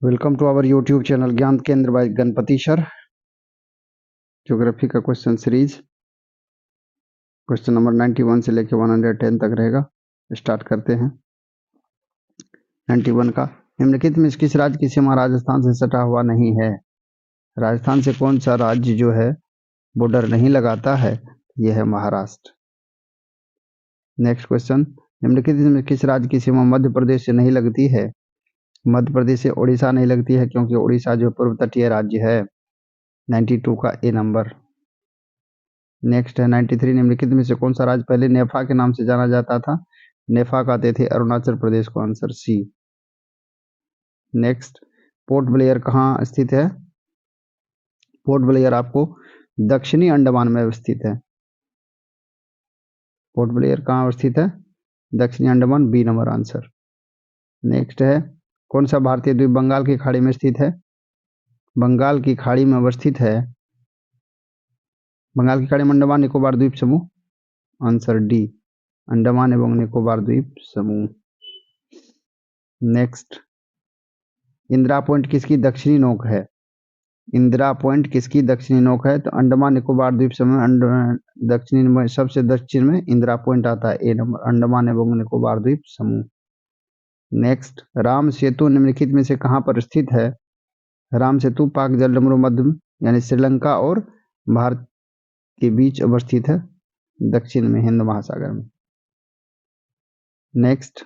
Welcome to our YouTube channel Gyan Kendra by Ganpati sir. Geography का question series question number 91 से लेकर 110 तक रहेगा। स्टार्ट करते हैं 91 का। निम्नलिखित में किस राज्य की सीमा राजस्थान से सटा हुआ नहीं है? राजस्थान से कौन सा राज्य जो है बॉर्डर नहीं लगाता है? यह है महाराष्ट्र। नेक्स्ट क्वेश्चन, निम्नलिखित में किस राज्य की सीमा मध्य प्रदेश से नहीं लगती है? मध्य प्रदेश से उड़ीसा नहीं लगती है, क्योंकि उड़ीसा जो पूर्व तटीय राज्य है। 92 का ए नंबर। नेक्स्ट है 93, निम्नलिखित में से कौन सा राज्य पहले नेफा के नाम से जाना जाता था? नेफा कहते थे अरुणाचल प्रदेश को, answer C. Next, Port Blair कहाँ स्थित है? पोर्ट ब्लेयर आपको दक्षिणी अंडमान में स्थित है। पोर्ट ब्लेयर कहाँ स्थित है? दक्षिणी Andaman, B number answer. Next है, कौन सा भारतीय द्वीप बंगाल की खाड़ी में स्थित है? बंगाल की खाड़ी में अवस्थित है। बंगाल की खाड़ी में अंडमान निकोबार द्वीप समूह, आंसर डी, अंडमान एवं निकोबार द्वीप समूह। नेक्स्ट, इंदिरा पॉइंट किसकी दक्षिणी नोक है? इंदिरा पॉइंट किसकी दक्षिणी नोक है? तो अंडमान निकोबार द्वीप समूह दक्षिणी में सबसे दक्षिण में इंदिरा पॉइंट आता है, ए नंबर, अंडमान एवं निकोबार द्वीप समूह। नेक्स्ट, राम सेतु निम्नलिखित में से कहां पर स्थित है? राम सेतु पाक जलसमूह मध्य यानी श्रीलंका और भारत के बीच अवस्थित है, दक्षिण में, हिंद महासागर में। नेक्स्ट,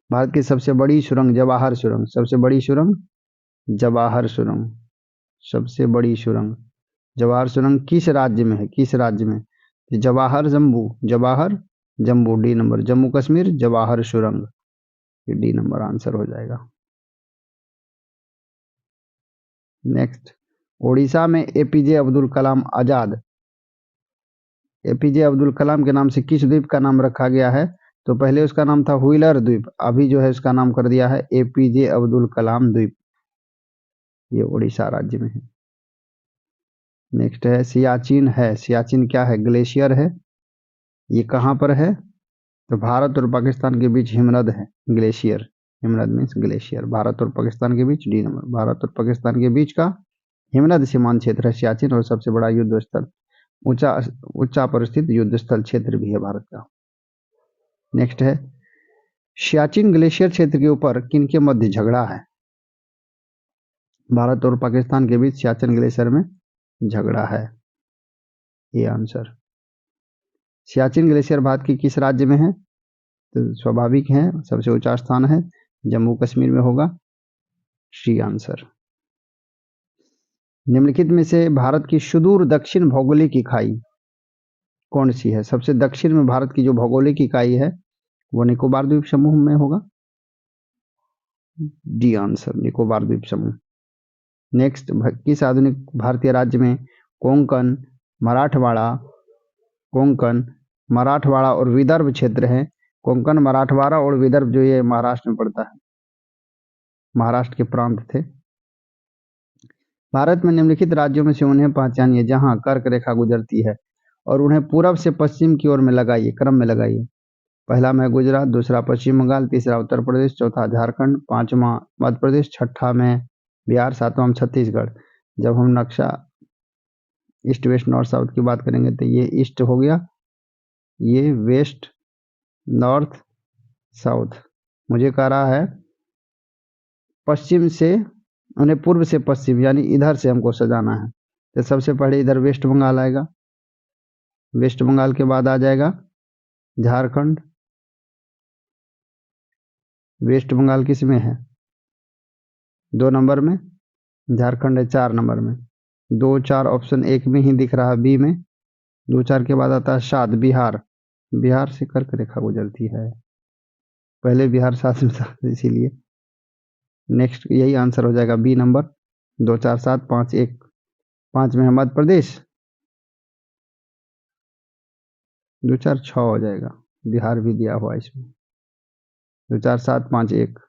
भारत की सबसे बड़ी सुरंग जवाहर सुरंग, सबसे बड़ी सुरंग जवाहर सुरंग, सबसे बड़ी सुरंग जवाहर सुरंग किस राज्य में है? किस राज्य में? जवाहर जम्मू, जवाहर जम्मू, डी नंबर, जम्मू कश्मीर जवाहर सुरंग, डी नंबर आंसर हो जाएगा। नेक्स्ट, ओडिशा में एपीजे अब्दुल कलाम आजाद, एपीजे अब्दुल कलाम के नाम से किस द्वीप का नाम रखा गया है? तो पहले उसका नाम था व्हीलर द्वीप, अभी जो है उसका नाम कर दिया है एपीजे अब्दुल कलाम द्वीप। ये उड़ीसा राज्य में है। नेक्स्ट है सियाचिन है, सियाचिन क्या है? ग्लेशियर है। ये कहाँ पर है? तो भारत और पाकिस्तान के बीच हिमनद है ग्लेशियर, हिमनद मीन्स ग्लेशियर, भारत और पाकिस्तान के बीच, डी नंबर, भारत और पाकिस्तान के बीच का हिमनद सीमांत क्षेत्र है सियाचिन, और सबसे बड़ा युद्ध स्थल, ऊंचा पर स्थित युद्ध स्थल क्षेत्र भी है भारत का। नेक्स्ट है, सियाचिन ग्लेशियर क्षेत्र के ऊपर किनके मध्य झगड़ा है? भारत और पाकिस्तान के बीच सियाचिन ग्लेशियर में झगड़ा है, ये आंसर। सियाचिन ग्लेशियर भारत के किस राज्य में है? तो स्वाभाविक है, सबसे ऊंचा स्थान है, जम्मू कश्मीर में होगा, सी आंसर। निम्नलिखित में से भारत की सुदूर दक्षिण भौगोलिक इकाई कौन सी है? सबसे दक्षिण में भारत की जो भौगोलिक इकाई है वो निकोबार द्वीप समूह में होगा, डी आंसर, निकोबार द्वीप समूह। नेक्स्ट, किस आधुनिक भारतीय राज्य में कोंकण, मराठवाड़ा और विदर्भ क्षेत्र है? कोंकण, मराठवाड़ा और विदर्भ जो ये महाराष्ट्र में पड़ता है, महाराष्ट्र के प्रांत थे। भारत में निम्नलिखित राज्यों में से उन्हें पहचानिए जहां कर्क रेखा गुजरती है, और उन्हें पूरब से पश्चिम की ओर में लगाइए, क्रम में लगाइए। पहला में गुजरात, दूसरा पश्चिम बंगाल, तीसरा उत्तर प्रदेश, चौथा झारखंड, पांचवा मध्य प्रदेश, छठा में बिहार, सातवां में छत्तीसगढ़। जब हम नक्शा ईस्ट वेस्ट नॉर्थ साउथ की बात करेंगे तो ये ईस्ट हो गया, ये वेस्ट नॉर्थ साउथ। मुझे कह रहा है पश्चिम से, उन्हें पूर्व से पश्चिम यानी इधर से हमको सजाना है, तो सबसे पहले इधर वेस्ट बंगाल आएगा, वेस्ट बंगाल के बाद आ जाएगा झारखंड। वेस्ट बंगाल किस में है? 2 नंबर में, झारखंड है 4 नंबर में, 2 4 ऑप्शन 1 में ही दिख रहा है, बी में। 2 4 के बाद आता है 7 बिहार, बिहार से कर्क रेखा गुजरती है, पहले बिहार साथ में था इसीलिए। नेक्स्ट यही आंसर हो जाएगा, बी नंबर, 2 4 7 5 1, 5 में है मध्य प्रदेश, 2 4 6 हो जाएगा, बिहार भी दिया हुआ इसमें, 2 4 7 5 1,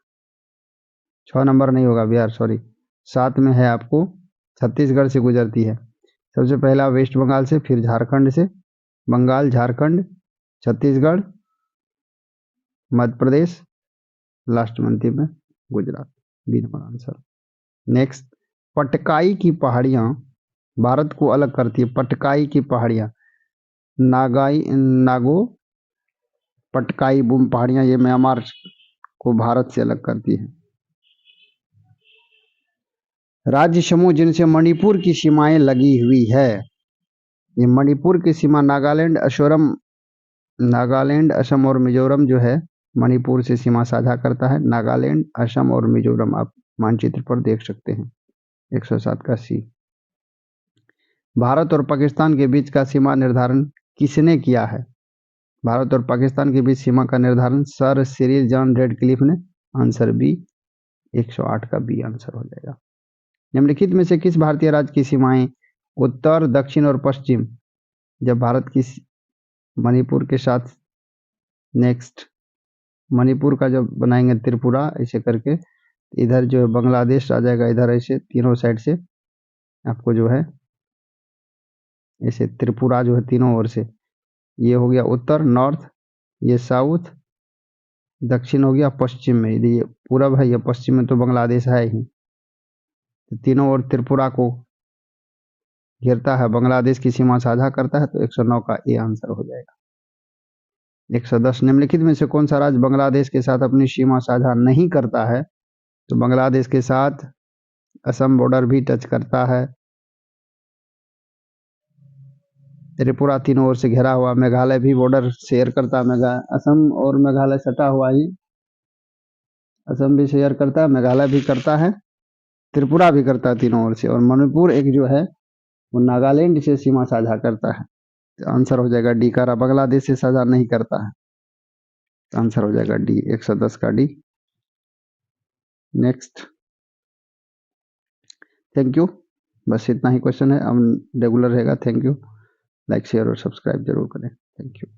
6 नंबर नहीं होगा बिहार, सॉरी। 7 में है आपको छत्तीसगढ़ से गुजरती है, सबसे पहला वेस्ट बंगाल से, फिर झारखंड से, बंगाल, झारखंड, छत्तीसगढ़, मध्य प्रदेश, लास्ट में अंतिम में Gujarat, B number answer. Next, Patkai की पहाड़ियां भारत को अलग करती है। पटकाई की पहाड़ियां, नागाई नागो पटकाई बूम पहाड़ियां, ये म्यांमार को भारत से अलग करती है। राज्य समूह जिनसे मणिपुर की सीमाएं लगी हुई है, ये मणिपुर की सीमा नागालैंड, असम और मिजोरम जो है मणिपुर से सीमा साझा करता है। नागालैंड, असम और मिजोरम आप मानचित्र पर देख सकते हैं। 107 का सी। भारत और पाकिस्तान के बीच का सीमा निर्धारण किसने किया है? भारत और पाकिस्तान के बीच सीमा का निर्धारण सर सिरिल जॉन रेडक्लिफ ने। आंसर बी, 108 का बी आंसर हो जाएगा। निम्नलिखित में से किस भारतीय राज्य की सीमाएं उत्तर, दक्षिण और पश्चिम, जब भारत की मणिपुर के साथ, नेक्स्ट मणिपुर का जब बनाएंगे त्रिपुरा ऐसे करके, इधर जो है बांग्लादेश आ जाएगा, इधर ऐसे तीनों साइड से आपको जो है ऐसे त्रिपुरा जो है तीनों ओर से, ये हो गया उत्तर नॉर्थ, ये साउथ, दक्षिण हो गया पश्चिम में, ये पूरब है, ये पश्चिम में तो बांग्लादेश है ही, तो तीनों ओर त्रिपुरा को घेरता है, बांग्लादेश की सीमा साझा करता है, तो 109 का ए आंसर हो जाएगा। 110, निम्नलिखित में से कौन सा राज्य बांग्लादेश के साथ अपनी सीमा साझा नहीं करता है? तो बांग्लादेश के साथ असम बॉर्डर भी टच करता है, त्रिपुरा तीनों ओर से घिरा हुआ, मेघालय भी बॉर्डर शेयर करता है, असम और मेघालय सटा हुआ ही, असम भी शेयर करता है, मेघालय भी करता है, त्रिपुरा भी करता है तीनों ओर से, और मणिपुर एक जो है वो नागालैंड से सीमा साझा करता है। तो आंसर हो जाएगा डी का, बांग्लादेश से साझा नहीं करता है, तो आंसर हो जाएगा डी, 110 का डी। नेक्स्ट, थैंक यू, बस इतना ही क्वेश्चन है, अब रेगुलर रहेगा। थैंक यू, लाइक शेयर और सब्सक्राइब जरूर करें। Thank you.